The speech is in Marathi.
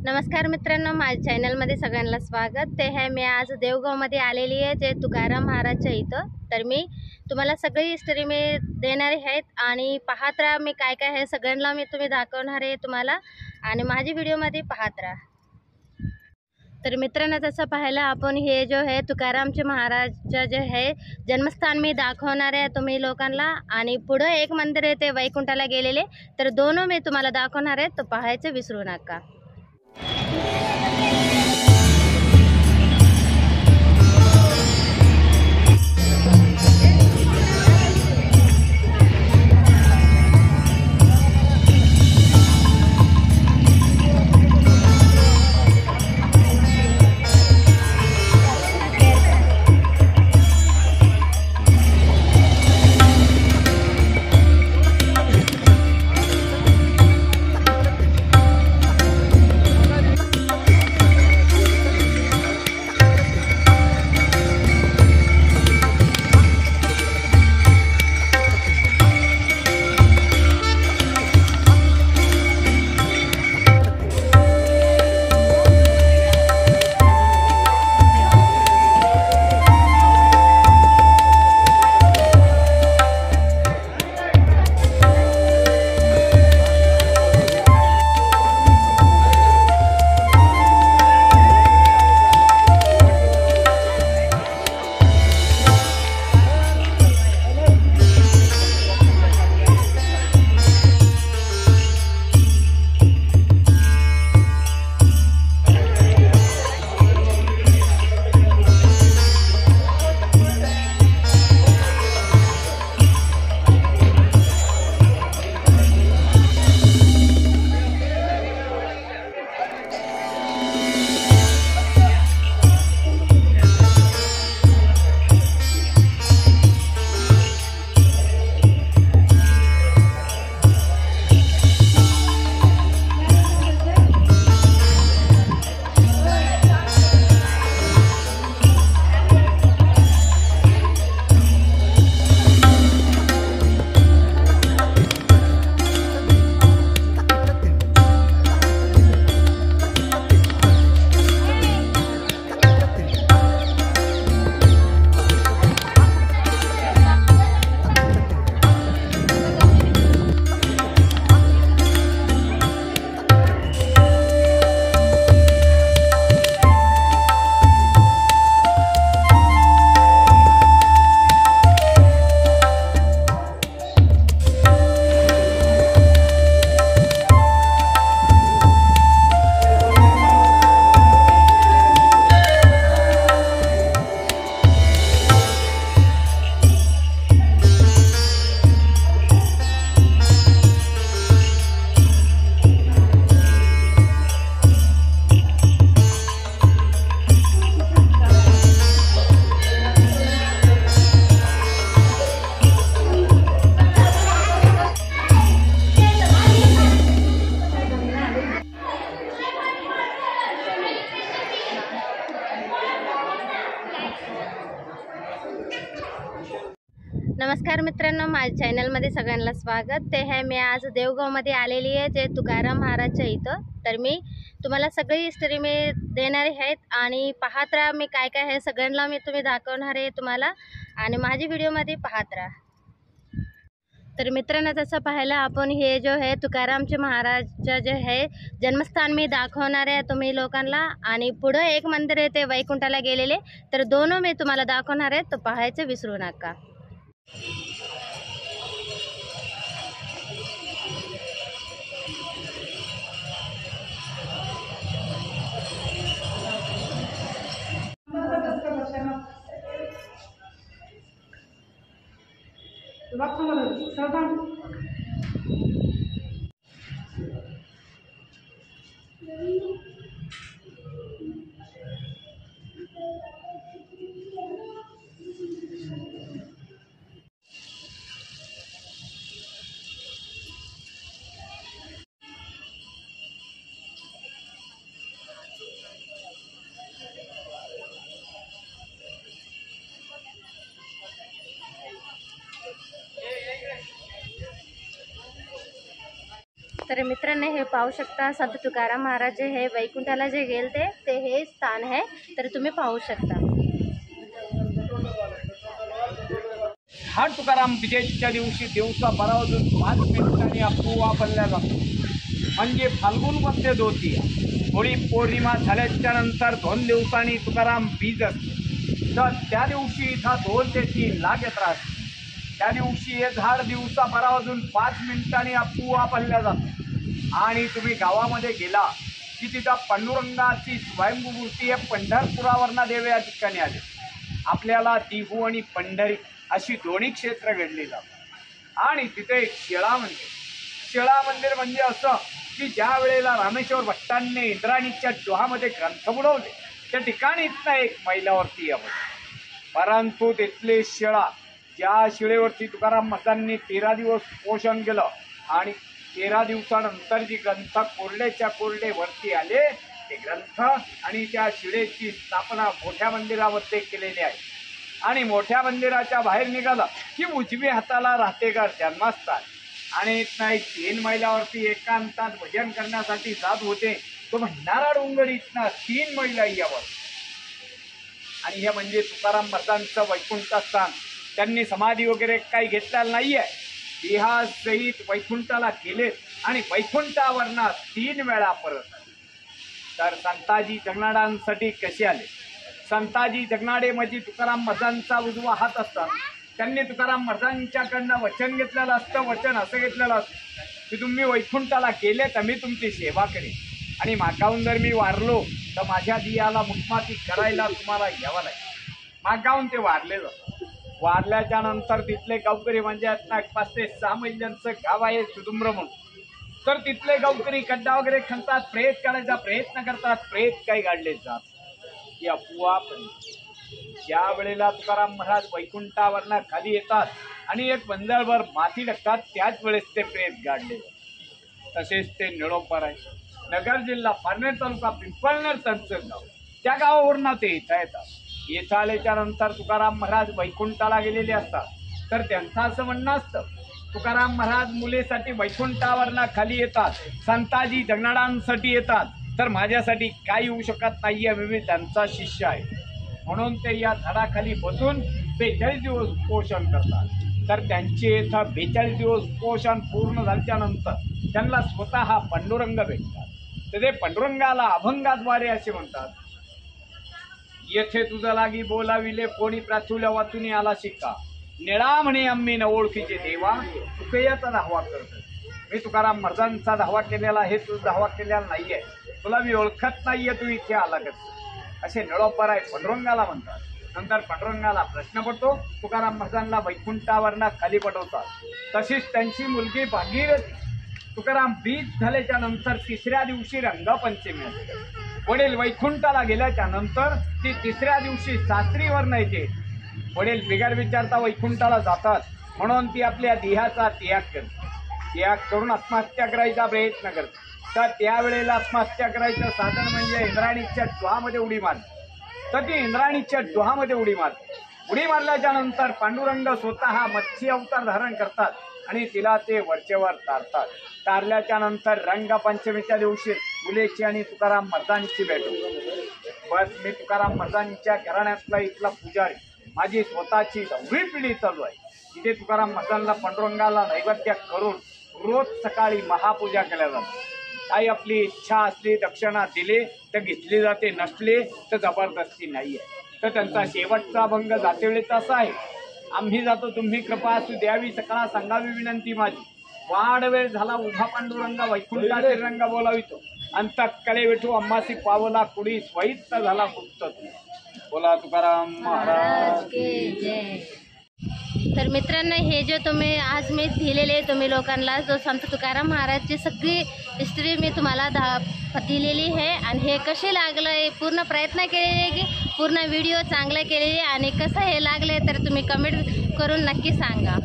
नमस्कार मित्रांनो, माझ्या चॅनलमध्ये सगळ्यांना स्वागत. ते आहे मी आज देवगावमध्ये आलेली आहे, जे तुकाराम महाराजच्या इथं. तर मी तुम्हाला सगळी हिस्टरी मी देणारी आहेत आणि पाहत राहा. मी काय काय आहे सगळ्यांना मी तुम्ही दाखवणार आहे तुम्हाला, आणि माझी व्हिडिओमध्ये पाहत राहा. तर मित्रांनो, तसं पाहायला आपण हे जो आहे तुकारामचे महाराजचं जे आहे जन्मस्थान मी दाखवणार आहे तुम्ही लोकांना, आणि पुढं एक मंदिर आहे ते वैकुंठाला गेलेले. तर दोनों मी तुम्हाला दाखवणार आहे, तर पाहायचं विसरू नका. नमस्कार मित्रांनो, माझ्या चॅनलमध्ये सगळ्यांना स्वागत. ते आहे मी आज देवगावमध्ये आलेली आहे, जे तुकाराम महाराजच्या इथं. तर मी तुम्हाला सगळी हिस्टरी मी देणारी आहेत आणि पाहत राहा. मी काय काय आहे सगळ्यांना मी तुम्ही दाखवणार आहे तुम्हाला, आणि माझी व्हिडिओमध्ये पाहत राहा. तर मित्रांनो, तसं पाहायला आपण हे जो आहे तुकारामचे महाराजचं जे आहे जन्मस्थान मी दाखवणार आहे तुम्ही लोकांना, आणि पुढं एक मंदिर आहे ते वैकुंठाला गेलेले. तर दोनों मी तुम्हाला दाखवणार आहे, तर पाहायचं विसरू नका. तर तर मित्रांनो हे पाहू शकता संत तुकाराम महाराज जे हे वैकुंठाला जे गेलते ते हे स्थान आहे, तर तुम्ही पाहू शकता। हा तुकाराम विजयच्या दिवशी दिवसा 12 वाजून 5 मिनिटांनी अपूर्वा बनल्या जातो, म्हणजे फाल्गुन मध्ये द्वितीया। होळी पौर्णिमा झाल्याच्या नंतर 2 दिवसांनी तुकाराम बीज असतो, तर त्या दिवशी इथं 2 ते 3 लाख यात्रा असते। त्या दिवशी हे झाड दिवसा 12 वाजून 5 मिनिटांनी अपूर्वा बनल्या जातो। आणि तुम्ही गावामध्ये गेला की तिथं पांडुरंगाची स्वयंभू मूर्ती आहे, पंढरपुरावरना देव या ठिकाणी आले। आपल्याला देहू आणि पंढरी अशी दोन्ही क्षेत्र घडली जातात। आणि तिथे एक शिळा मंदिर म्हणजे असं की ज्या वेळेला रामेश्वर भट्टांनी इंद्राणीच्या डोहामध्ये ग्रंथ बुडवले त्या ठिकाणी इथं एक मैलावरती यावं, परंतु तिथले शिळा ज्या शिळेवरती तुकाराम महाराजांनी 13 दिवस पोषण केलं आणि 13 दिवसानंतर जी ग्रंथ कोरड्याच्या कोरडे वरती आले ते ग्रंथ आणि त्या शिळेची स्थापना मोठ्या मंदिरामध्ये केलेली आहे। आणि मोठ्या मंदिराच्या बाहेर निघाला की उजव्या हाताला राहतेकर जन्मस्थान आणि इथं एक 3 मैलावरती एकांतात भजन करण्यासाठी जात होते, तो भंडारा डोंगर इथनं 3 मैला यावर। आणि हे म्हणजे तुकाराम महाराजांचं वैकुंठ स्थान। त्यांनी समाधी वगैरे काही घेतलेला नाहीये, देहासहित वैकुंठाला गेले आणि वैकुंठावरनं 3 वेळा परत आले। तर संताजी जगनाडांसाठी कसे आले? संताजी जगनाडे म्हणजे तुकाराम महाराजांचा उजवा हात असतात। त्यांनी तुकाराम महाराजांच्याकडनं वचन घेतलेलं असतं। वचन असं घेतलेलं असतं की तुम्ही वैकुंठाला गेले तर मी तुमची सेवा करेन, आणि मागाहून जर मी वारलो तर माझ्या दियाला मुखमाती करायला तुम्हाला यावं लागेल। मागाहून ते वारले जातात। वारल्याच्या नंतर तिथले गावकरी म्हणजे 5 ते 6 मैलांचं गाव आहे सुदुम्र म्हणून, तर तिथले गावकरी खड्डा वगैरे खणतात, प्रेत काढायचा प्रयत्न करतात, प्रेत काही काढले जात ही अफवा। पण ज्या वेळेला तुकाराम महाराज वैकुंठावरनं खाली येतात आणि एक बंदरभर माती टाकतात त्याच वेळेस ते प्रेत गाडले। तसेच ते निळोपर आहे, नगर जिल्हा पारनेर तालुका पिंपळनेर तंचं गाव, त्या गावावरून ते इथं येतात। इथं आल्याच्या नंतर तुकाराम महाराज वैकुंठाला गेलेले असतात, तर त्यांचं असं म्हणणं असतं तुकाराम महाराज मुलीसाठी वैकुंठावरनं खाली येतात, संताजी जगनाडांसाठी येतात, तर माझ्यासाठी काही होऊ शकत नाहीये, मी त्यांचा शिष्य आहे। म्हणून ते या झाडाखाली बसून 42 दिवस उपोषण करतात। तर त्यांचे इथं 42 दिवस उपोषण पूर्ण झाल्याच्या नंतर त्यांना स्वतः पांडुरंग भेटतात, तर ते पांडुरंगाला अभंगाद्वारे असे म्हणतात, येथे तुझा लागी बोलाविले कोणी प्राचुल्या वाचून आला शिका, निळा म्हणे आम्ही न ओळखीचे देवा तुकयाचा धावा करतो। मी तुकाराम महाराजांचा धावा केलेला आहे, तू धावा केलेला नाहीये, तुला मी ओळखत नाहीये, तू इथे आला कसं, असे निळोपर आहे पांडुरंगाला म्हणतात। नंतर पांडुरंगाला प्रश्न पडतो, तुकाराम महाराजांना वैकुंठावरनं खाली पटवतात। तशीच त्यांची मुलगी भागीरथी तुकाराम बीज झाल्याच्या नंतर 3ऱ्या दिवशी रंगपंचमी असते। वडील वैकुंठाला गेल्याच्या नंतर ती 3ऱ्या दिवशी सासरीवरनं येते। वडील बिगर विचारता वैकुंठाला जातात, म्हणून ती आपल्या देहाचा त्याग करते। त्याग करून आत्महत्या करायचा प्रयत्न करते, तर त्यावेळेला आत्महत्या करायचं साधन म्हणजे इंद्राणीच्या डोहामध्ये उडी मारते। तर ती इंद्राणीच्या डोहामध्ये उडी मारते। उडी मारल्याच्या नंतर पांडुरंग स्वतः मत्स्य अवतार धारण करतात आणि तिला ते वरचेवर तारतात। तारल्याच्या नंतर रंगपंचमीच्या दिवशी मुलेची आणि तुकाराम महाराजांची भेट होते। बस मी तुकाराम महाराजांच्या घराण्यातला इथला पुजारी, माझी स्वतःची 9वी पिढी चालू आहे। तिथे तुकाराम महाराजांना पांडुरंगाला नैवेद्य करून रोज सकाळी महापूजा केल्या जाते। काही आपली इच्छा असली दक्षिणा दिली तर घेतली जाते, नसले तर जबरदस्ती नाही आहे। तर त्यांचा शेवटचा अभंग जातेवेळेचा असा आहे, आम्ही जातो तुम्ही कृपा असू द्यावी, सकळा सांगावी विनंती माझी, वाढ वेळ झाला उभा पांडुरंग वैकुंठाचे रंग बोलावितो, अंतकडे विठू अम्मासी पावला कुडी स्वैत झाला गुप्त। बोला तुकाराम महाराज की जय। तर मित्रांनो हे जे तुम्ही आज मी दिलेले तुम्ही लोकांना जो संत तुकाराम महाराजची सगळी हिस्ट्री मी तुम्हाला दिलेली आहे, आणि हे कसे लागलं हे पूर्ण प्रयत्न केलेले आहे की पूर्ण व्हिडिओ चांगला केलेले, आणि कसं हे लागले तर तुम्ही कमेंट करून नक्की सांगा।